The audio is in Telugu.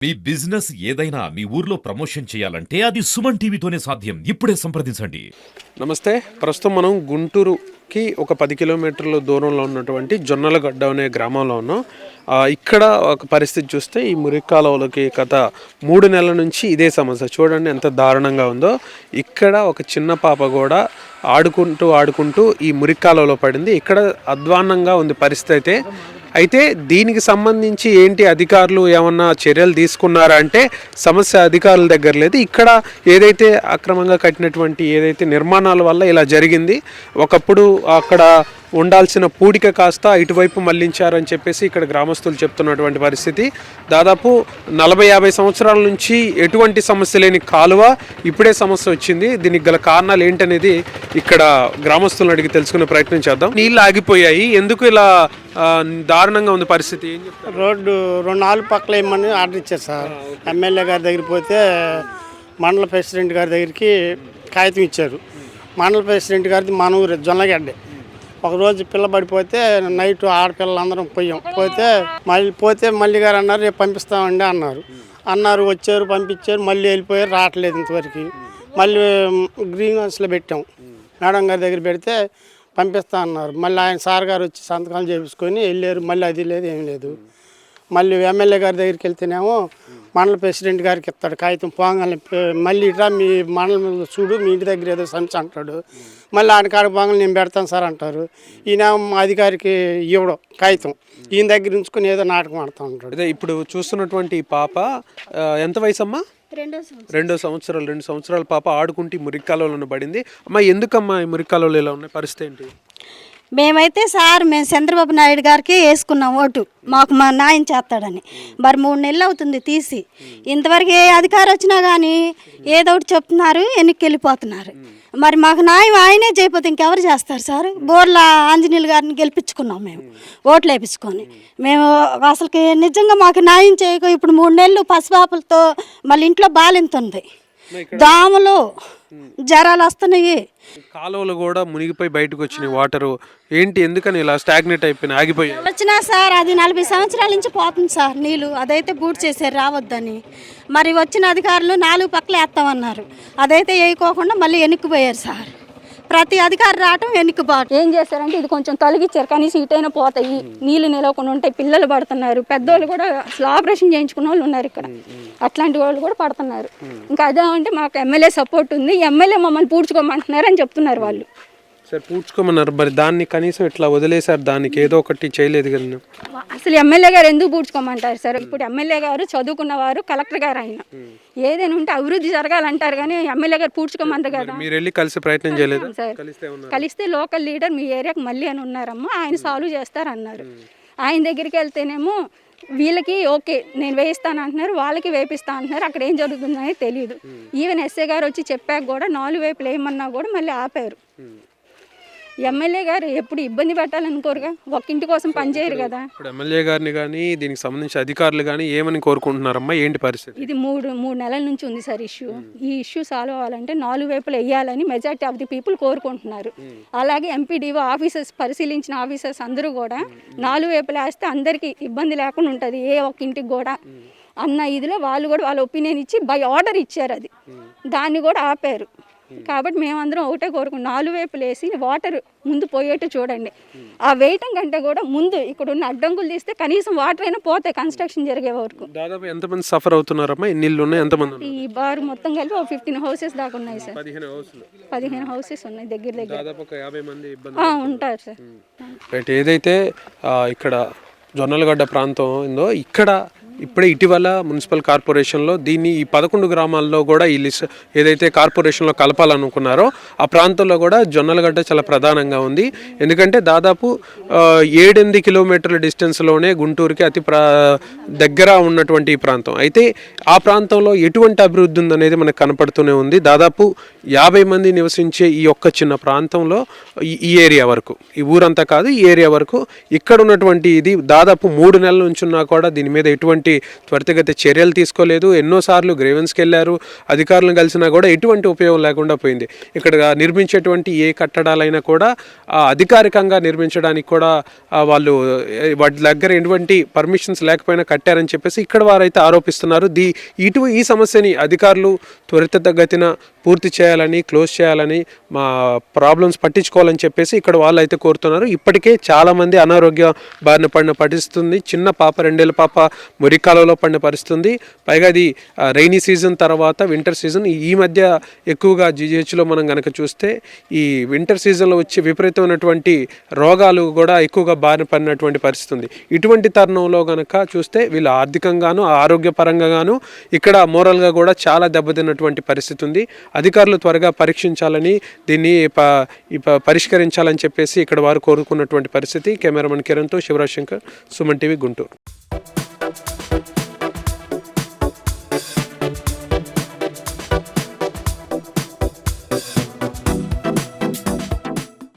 మీ బిజినెస్ ఏదైనా మీ ఊర్లో ప్రమోషన్ చేయాలంటే అది సుమన్ టీవీతోనే సాధ్యం. ఇప్పుడే సంప్రదించండి. నమస్తే. ప్రస్తుతం మనం గుంటూరుకి ఒక 10 కిలోమీటర్ల దూరంలో ఉన్నటువంటి జొన్నలగడ్డ అనే గ్రామంలో ఉన్నాం. ఇక్కడ ఒక పరిస్థితి చూస్తే ఈ మురికి కాలువలకి గత 3 నెలల నుంచి ఇదే సమస్య. చూడండి ఎంత దారుణంగా ఉందో. ఇక్కడ ఒక చిన్న పాప కూడా ఆడుకుంటూ ఈ మురికి కాలువలో పడింది. ఇక్కడ అధ్వాన్నంగా ఉంది పరిస్థితి. అయితే దీనికి సంబంధించి ఏంటి అధికారులు ఏమన్నా చర్యలు తీసుకున్నారా అంటే సమస్య అధికారుల దగ్గర లేదు. ఇక్కడ ఏదైతే అక్రమంగా కట్టినటువంటి ఏదైతే నిర్మాణాల వల్ల ఇలా జరిగింది. ఒకప్పుడు అక్కడ ఉండాల్సిన పూడిక కాస్త ఇటువైపు మళ్లించారని చెప్పేసి ఇక్కడ గ్రామస్తులు చెప్తున్నటువంటి పరిస్థితి. దాదాపు 40-50 సంవత్సరాల నుంచి ఎటువంటి సమస్య లేని కాలువ ఇప్పుడే సమస్య వచ్చింది. దీనికి గల కారణాలు ఏంటనేది ఇక్కడ గ్రామస్తులను అడిగి తెలుసుకునే ప్రయత్నం చేద్దాం. నీళ్ళు ఆగిపోయాయి, ఎందుకు ఇలా దారుణంగా ఉంది పరిస్థితి? ఏం చెప్తారు? రోడ్డు 2-4 పక్కల వేయమని ఆర్డర్ ఇచ్చారు సార్. ఎమ్మెల్యే గారి దగ్గరికి పోతే మండల ప్రెసిడెంట్ గారి దగ్గరికి కాగితం ఇచ్చారు. మండల ప్రెసిడెంట్ గారిది మన ఊరు జొన్నలగడ్డ. ఒకరోజు పిల్ల పడిపోతే నైట్ ఆడపిల్లలందరం పోతే మళ్ళీ గారు అన్నారు రేపు పంపిస్తామండి అన్నారు. వచ్చారు, పంపించారు, మళ్ళీ వెళ్ళిపోయారు, రావట్లేదు ఇంతవరకు. మళ్ళీ గ్రీన్ హౌస్లో పెట్టాం. మేడం గారి దగ్గర పెడితే పంపిస్తా అన్నారు. మళ్ళీ ఆయన సార్ గారు వచ్చి సంతకాలు చేపించుకొని వెళ్ళారు. మళ్ళీ అది లేదు, ఏం లేదు. మళ్ళీ ఎమ్మెల్యే గారి దగ్గరికి వెళ్తేనేమో మండల ప్రెసిడెంట్ గారికి ఇస్తాడు కాగితం. పోగానే మళ్ళీ ఇట్లా మీ మండలం చూడు, మీ ఇంటి దగ్గర ఏదో సమస్య అంటాడు. మళ్ళీ ఆయన కాడ పోగానే నేను పెడతాను సార్ అంటారు. ఈయన అధికారికి ఇవ్వడం కాగితం, ఈయన దగ్గర ఉంచుకొని ఏదో నాటకం ఆడుతూ ఉంటాడు. అదే ఇప్పుడు చూస్తున్నటువంటి ఈ పాప ఎంత వయసు అమ్మా? 2 సంవత్సరాల పాప ఆడుకుంటే మురికి కాలువలో పడింది. అమ్మా, ఎందుకమ్మా ఈ మురికి కాలువలు ఇలా ఉన్నాయి? పరిస్థితి ఏంటి? మేము చంద్రబాబు నాయుడు గారికి వేసుకున్నాం ఓటు, మాకు మా న్యాయం చేస్తాడని. మరి 3 నెలలు అవుతుంది తీసి. ఇంతవరకు ఏ అధికారం వచ్చినా కానీ ఏదో ఒకటి చెప్తున్నారు, వెనక్కి వెళ్ళిపోతున్నారు. మరి మాకు న్యాయం ఆయనే చేయకపోతే ఇంకెవరు చేస్తారు సార్? బోర్ల ఆంజనేయులు గారిని గెలిపించుకున్నాం మేము, ఓట్లు వేయించుకొని. మేము అసలుకి నిజంగా మాకు న్యాయం చేయక ఇప్పుడు 3 నెలలు పసిపాపలతో మళ్ళీ ఇంట్లో బాలింతుంది, దోమలు జ్వరాలు వస్తున్నాయి. కాలువలు కూడా మునిగిపోయి బయటకు వచ్చినాయి వాటరు. ఏంటి, ఎందుకని ఇలా స్టాగ్నేట్ అయిపోయినాయి, ఆగిపోయాయి? వచ్చినా సార్ అది 40 సంవత్సరాల నుంచి పోతుంది సార్ నీళ్ళు. అదైతే బూట్ చేశారు రావద్దని. మరి వచ్చిన అధికారులు 4 పక్కల వేస్తామన్నారు, అదైతే వేయకోకుండా మళ్ళీ వెనక్కిపోయారు సార్. ప్రతి అధికారి రావటం వెనక్కిపోవటం. ఏం చేశారంటే ఇది కొంచెం తొలగించారు, కనీసం ఇటైనా పోతాయి, నీళ్ళు నిలవకుండా ఉంటాయి. పిల్లలు పడుతున్నారు, పెద్దోళ్ళు కూడా అసలు ఆపరేషన్ చేయించుకున్న వాళ్ళు ఉన్నారు ఇక్కడ, అట్లాంటి వాళ్ళు కూడా పడుతున్నారు. ఇంకా అదేమంటే మాకు ఎమ్మెల్యే సపోర్ట్ ఉంది, ఎమ్మెల్యే మమ్మల్ని పూడ్చుకోమంటున్నారు అని చెప్తున్నారు వాళ్ళు. సార్ పూడ్చుకోమన్నారు, మరి దాన్ని కనీసం ఇట్లా వదిలేసారు, దానికి ఏదో ఒకటి చేయలేదు కదా. అసలు ఎమ్మెల్యే గారు ఎందుకు పూడ్చుకోమంటారు సార్? ఇప్పుడు ఎమ్మెల్యే గారు చదువుకున్నవారు, కలెక్టర్ గారు ఆయన, ఏదైనా ఉంటే అభివృద్ధి జరగాలంటారు కానీ ఎమ్మెల్యే గారు పూడ్చుకోమంటారు కదా. మీరు వెళ్ళి కలిసి ప్రయత్నం చేయలేదు సార్? కలిస్తే లోకల్ లీడర్ మీ ఏరియాకి మళ్ళీ అని ఉన్నారమ్మా, ఆయన సాల్వ్ చేస్తారన్నారు. ఆయన దగ్గరికి వెళ్తేనేమో వీళ్ళకి ఓకే నేను వేయిస్తాను అంటున్నారు, వాళ్ళకి వేపిస్తా అంటున్నారు. అక్కడ ఏం జరుగుతుందని తెలియదు. ఈవెన్ ఎస్ఏ గారు వచ్చి చెప్పాక కూడా 4 వైపులు వేయమన్నా కూడా మళ్ళీ ఆపారు. ఎమ్మెల్యే గారు ఎప్పుడు ఇబ్బంది పెట్టాలనుకోరుగా, ఒక ఇంటి కోసం పనిచేయరు కదా. ఇప్పుడు ఎమ్మెల్యే గారిని కానీ దీనికి సంబంధించి అధికారులు కానీ ఏమని కోరుకుంటున్నారమ్మా? ఏంటి పరిస్థితి? ఇది మూడు నెలల నుంచి ఉంది సార్ ఇష్యూ. ఈ ఇష్యూ సాల్వ్ అవ్వాలంటే 4 వైపులు వేయాలని మెజారిటీ ఆఫ్ ది పీపుల్ కోరుకుంటున్నారు. అలాగే ఎంపీడీఓ ఆఫీసర్స్, పరిశీలించిన ఆఫీసర్స్ అందరూ కూడా 4 వైపులు వేస్తే అందరికీ ఇబ్బంది లేకుండా ఉంటుంది, ఏ ఒక్క ఇంటికి కూడా అన్న ఇదిలో వాళ్ళు కూడా వాళ్ళ ఒపీనియన్ ఇచ్చి బై ఆర్డర్ ఇచ్చారు. అది దాన్ని కూడా ఆపారు. కాబట్టి మేమందరం ఒకటే కోరుకుంటాం, 4 వైపులు వేసి వాటర్ ముందు పోయేట్టు చూడండి. ఆ వేయటం కంటే కూడా ముందు ఇక్కడ ఉన్న అడ్డంకులు తీస్తే కనీసం వాటర్ అయినా పోతాయి కన్స్ట్రక్షన్ జరిగే వరకు. దాదాపు ఎంతమంది సఫర్ అవుతున్నారమ్మా? ఎన్ని ఇళ్ళు ఉన్నాయి, ఎంతమంది? ఈ బార్ మొత్తం కలిపి 15 హౌసెస్ దాకా ఉన్నాయి సార్. 15 హౌసెస్ ఉన్నాయి దగ్గర దాదాపు 50 మంది ఉంటారు సార్. రైట్. ఏదైతే ఇక్కడ జొన్నలగడ్డ ప్రాంతం ఉందో, ఇక్కడ ఇప్పుడే ఇటీవల మున్సిపల్ కార్పొరేషన్లో దీన్ని ఈ 11 గ్రామాల్లో కూడా ఈ లిస్ట్ ఏదైతే కార్పొరేషన్లో కలపాలనుకున్నారో ఆ ప్రాంతంలో కూడా జొన్నలగడ్డ చాలా ప్రధానంగా ఉంది. ఎందుకంటే దాదాపు 7-8 కిలోమీటర్ల డిస్టెన్స్లోనే గుంటూరుకి అతి దగ్గర ఉన్నటువంటి ఈ ప్రాంతం. అయితే ఆ ప్రాంతంలో ఎటువంటి అభివృద్ధి ఉందనేది మనకు కనపడుతూనే ఉంది. దాదాపు 50 మంది నివసించే ఈ ఒక్క చిన్న ప్రాంతంలో ఈ ఏరియా వరకు, ఈ ఊరంతా కాదు, ఈ ఏరియా వరకు ఇక్కడ ఉన్నటువంటి ఇది దాదాపు 3 నెలల నుంచి ఉన్నా కూడా దీని మీద ఎటువంటి ఎటువంటి త్వరితగతి చర్యలు తీసుకోలేదు. ఎన్నోసార్లు గ్రీవెన్స్కి వెళ్ళారు, అధికారులను కలిసినా కూడా ఎటువంటి ఉపయోగం లేకుండా పోయింది. ఇక్కడ నిర్మించేటువంటి ఏ కట్టడాలైనా కూడా అధికారికంగా నిర్మించడానికి కూడా వాళ్ళు వాటి దగ్గర ఎటువంటి పర్మిషన్స్ లేకపోయినా కట్టారని చెప్పేసి ఇక్కడ వారైతే ఆరోపిస్తున్నారు. ఈ సమస్యని అధికారులు త్వరితగతిన పూర్తి చేయాలని, క్లోజ్ చేయాలని, మా ప్రాబ్లమ్స్ పట్టించుకోవాలని చెప్పేసి ఇక్కడ వాళ్ళు అయితే కోరుతున్నారు. ఇప్పటికే చాలామంది అనారోగ్య బారిన పడిన పరిస్థితుంది. చిన్న పాప, 2 ఏళ్ల పాప మురికాలలో పడిన పరిస్థితుంది. పైగా అది రైనీ సీజన్ తర్వాత వింటర్ సీజన్. ఈ మధ్య ఎక్కువగా జీజీహెచ్లో మనం కనుక చూస్తే ఈ వింటర్ సీజన్లో వచ్చే విపరీతమైనటువంటి రోగాలు కూడా ఎక్కువగా బారిన పడినటువంటి పరిస్థితి ఉంది. ఇటువంటి తరుణంలో కనుక చూస్తే వీళ్ళు ఆర్థికంగాను, ఆరోగ్యపరంగాను, ఇక్కడ మోరల్గా కూడా చాలా దెబ్బతిన్నటువంటి పరిస్థితి ఉంది. అధికారులు త్వరగా పరీక్షించాలని, దీన్ని పరిష్కరించాలని చెప్పేసి ఇక్కడ వారు కోరుకున్నటువంటి పరిస్థితి. కెమెరామెన్ కిరణ్తో శివరాజ్ శంకర్, సుమన్ టీవీ, గుంటూరు.